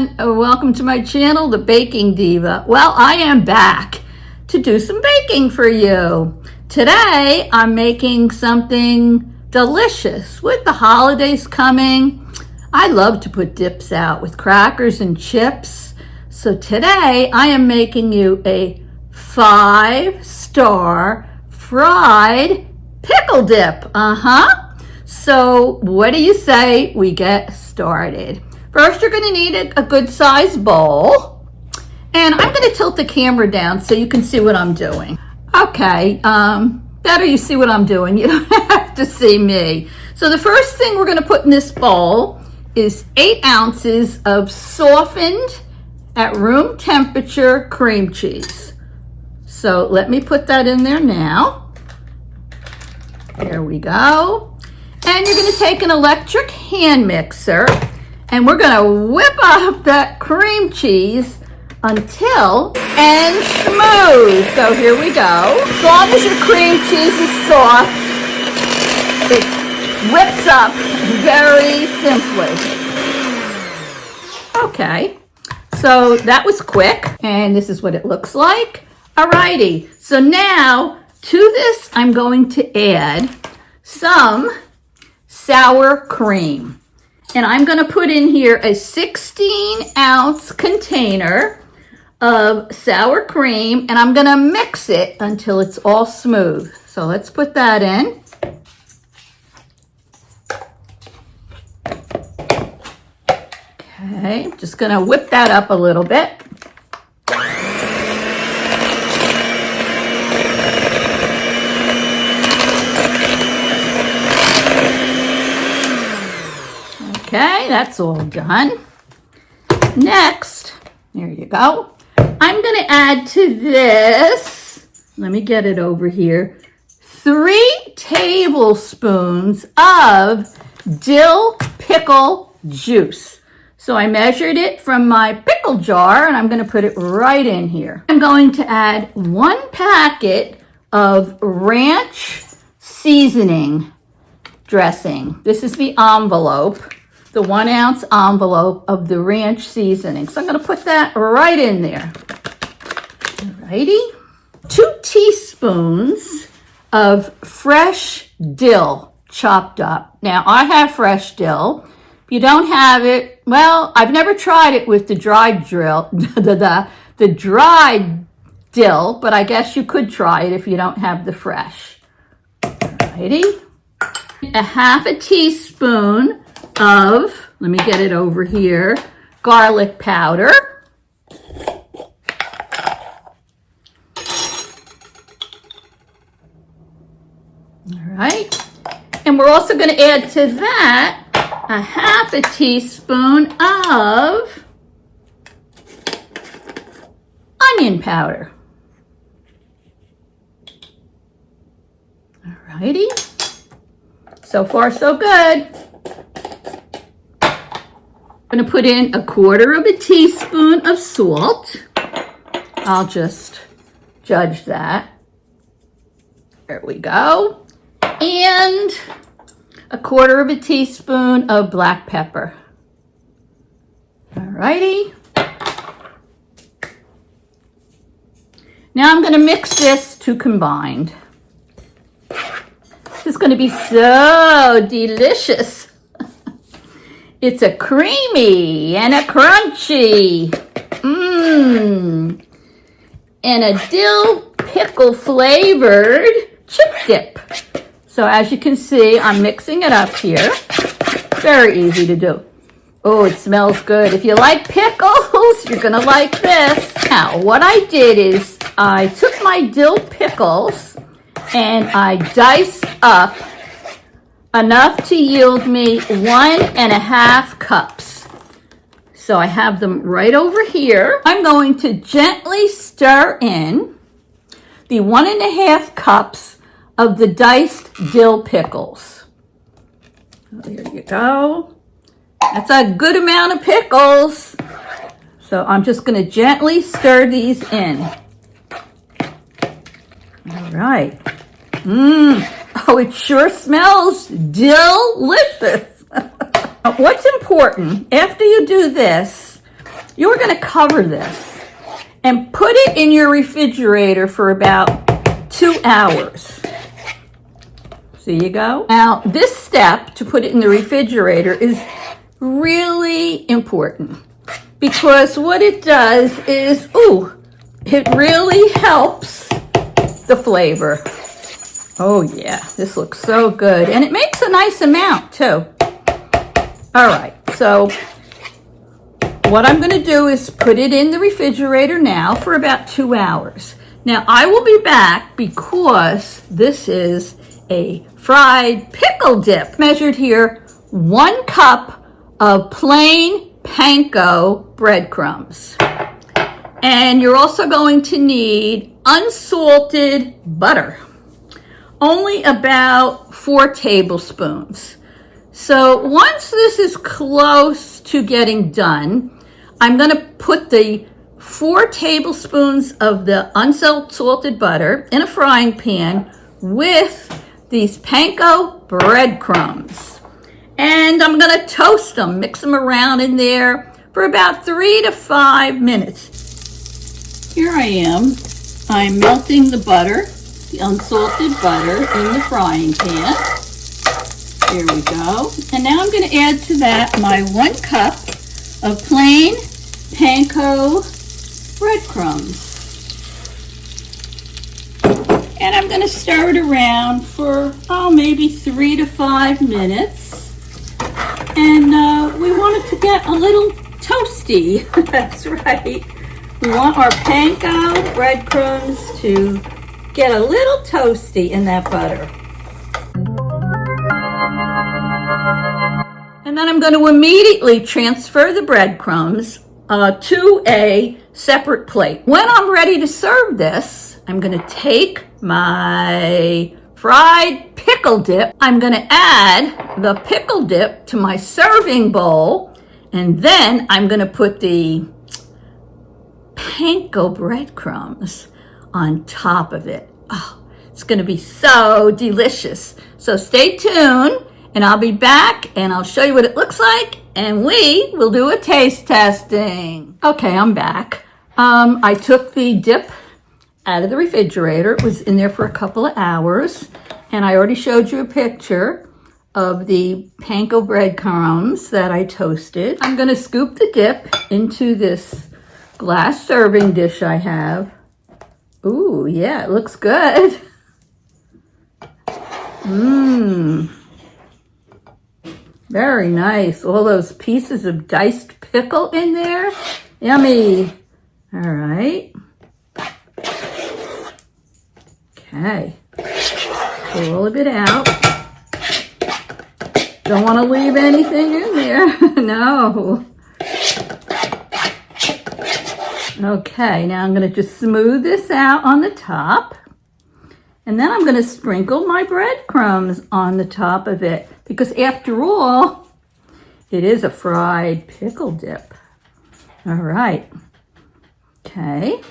everyone. Welcome to my channel, the Baking Diva. Well, I am back to do some baking for you. Today, I'm making something delicious. With the holidays coming, I love to put dips out with crackers and chips. So today, I am making you a 5-star fried pickle dip. So what do you say we get started? First, you're going to need a good sized bowl. And I'm going to tilt the camera down so you can see what I'm doing. Okay, better you see what I'm doing. You don't have to see me. So the first thing we're going to put in this bowl is 8 ounces of softened at room temperature cream cheese. So let me put that in there now. There we go. And you're going to take an electric hand mixer and we're going to whip up that cream cheese until and smooth. So here we go. As long as your cream cheese is soft, it whips up very simply. Okay, so that was quick, and this is what it looks like. Alrighty, so now to this I'm going to add some sour cream. And I'm going to put in here a 16-ounce container of sour cream, and I'm going to mix it until it's all smooth. So let's put that in. Okay, just going to whip that up a little bit. Okay, that's all done. Next, there you go. I'm going to add to this, let me get it over here, 3 tablespoons of dill pickle juice. So I measured it from my pickle jar and I'm going to put it right in here. I'm going to add 1 packet of ranch seasoning dressing. This is the envelope. The 1-ounce envelope of the ranch seasoning. So I'm going to put that right in there. Alrighty. 2 teaspoons of fresh dill chopped up. Now I have fresh dill. If you don't have it, well, I've never tried it with the dried the dried dill, but I guess you could try it if you don't have the fresh. Alrighty. A 1/2 teaspoon of, let me get it over here, garlic powder. All right. And we're also going to add to that a 1/2 teaspoon of onion powder. All righty. So far, so good. I'm going to put in 1/4 teaspoon of salt. I'll just judge that. There we go. And 1/4 teaspoon of black pepper. Alrighty. Now I'm going to mix this to combined. This is going to be so delicious. It's a creamy and a crunchy, and a dill pickle flavored chip dip. So as you can see, I'm mixing it up here. Very easy to do. Oh, it smells good. If you like pickles, you're gonna like this. Now, what I did is I took my dill pickles and I diced up enough to yield me 1.5 cups. So I have them right over here. I'm going to gently stir in the 1.5 cups of the diced dill pickles. There you go. That's a good amount of pickles. So I'm just going to gently stir these in. All right. Oh, it sure smells delicious. What's important, after you do this, you're going to cover this and put it in your refrigerator for about 2 hours. So you go. Now, this step to put it in the refrigerator is really important because what it does is, it really helps the flavor. Oh yeah, this looks so good. And it makes a nice amount too. All right, so what I'm gonna do is put it in the refrigerator now for about 2 hours. Now I will be back because this is a fried pickle dip. Measured here, 1 cup of plain panko breadcrumbs. And you're also going to need unsalted butter. Only about 4 tablespoons. So once this is close to getting done, I'm going to put the 4 tablespoons of the unsalted butter in a frying pan with these panko breadcrumbs. And I'm going to toast them, mix them around in there for about 3 to 5 minutes. Here I am. I'm melting the butter, the unsalted butter in the frying pan. Here we go. And now I'm going to add to that my 1 cup of plain panko breadcrumbs. And I'm going to stir it around for, maybe 3 to 5 minutes. And we want it to get a little toasty. That's right. We want our panko breadcrumbs to get a little toasty in that butter. And then I'm going to immediately transfer the breadcrumbs to a separate plate. When I'm ready to serve this, I'm going to take my fried pickle dip. I'm going to add the pickle dip to my serving bowl, and then I'm going to put the panko breadcrumbs on top of it. Oh, it's going to be so delicious. So stay tuned, and I'll be back, and I'll show you what it looks like, and we will do a taste testing. Okay, I'm back. I took the dip out of the refrigerator. It was in there for a couple of hours, and I already showed you a picture of the panko breadcrumbs that I toasted. I'm going to scoop the dip into this glass serving dish I have. Ooh, yeah, it looks good. Very nice. All those pieces of diced pickle in there. Yummy. All right. Okay. Pull all of it out. Don't want to leave anything in there. No. Okay, now I'm going to just smooth this out on the top. And then I'm going to sprinkle my breadcrumbs on the top of it. Because after all, it is a fried pickle dip. All right. Okay.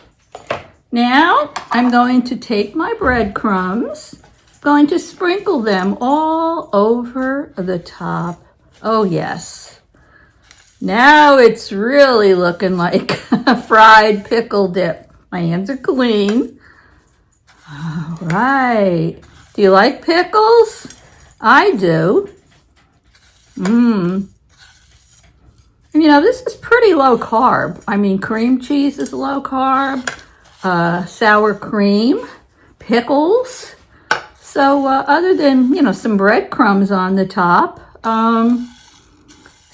Now I'm going to take my breadcrumbs, going to sprinkle them all over the top. Oh yes. Now it's really looking like a fried pickle dip. My hands are clean. All right. Do you like pickles? I do. And you know, this is pretty low carb. I mean, cream cheese is low carb. Sour cream, pickles. So other than, you know, some breadcrumbs on the top,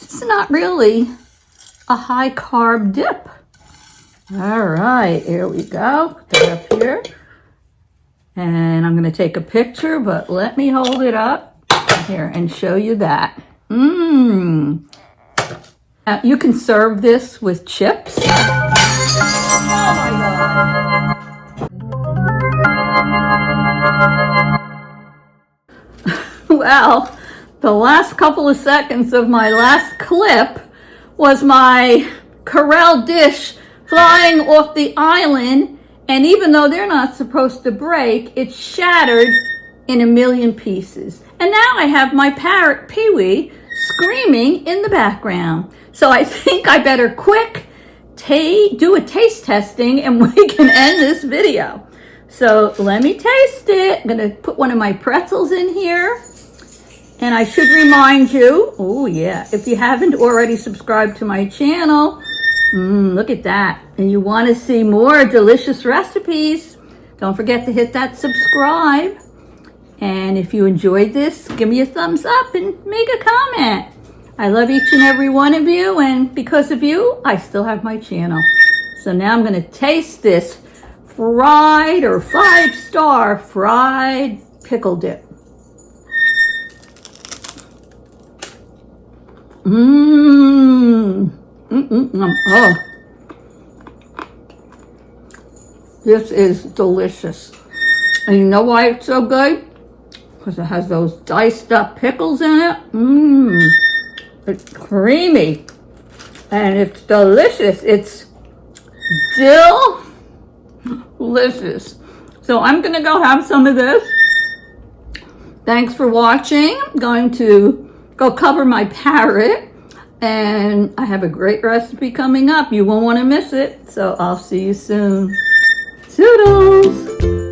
it's not really a high carb dip. All right, here we go. Put that up here. And I'm going to take a picture, but let me hold it up here and show you that. You can serve this with chips. Oh my God. Well, the last couple of seconds of my last clip was my Carrel dish flying off the island, and even though they're not supposed to break, it shattered in a million pieces. And now I have my parrot Pee-wee screaming in the background. So I think I better quick do a taste testing and we can end this video. So let me taste it. I'm gonna put one of my pretzels in here. And I should remind you, oh yeah, if you haven't already subscribed to my channel, look at that. And you wanna see more delicious recipes, don't forget to hit that subscribe. And if you enjoyed this, give me a thumbs up and make a comment. I love each and every one of you, and because of you, I still have my channel. So now I'm gonna taste this fried or 5-star fried pickle dip. Oh, this is delicious. And you know why it's so good? Because it has those diced up pickles in it. It's creamy and it's delicious. It's dill delicious. So I'm gonna go have some of this. Thanks for watching. I'm going to go cover my parrot, and I have a great recipe coming up. You won't want to miss it. So I'll see you soon. Toodles!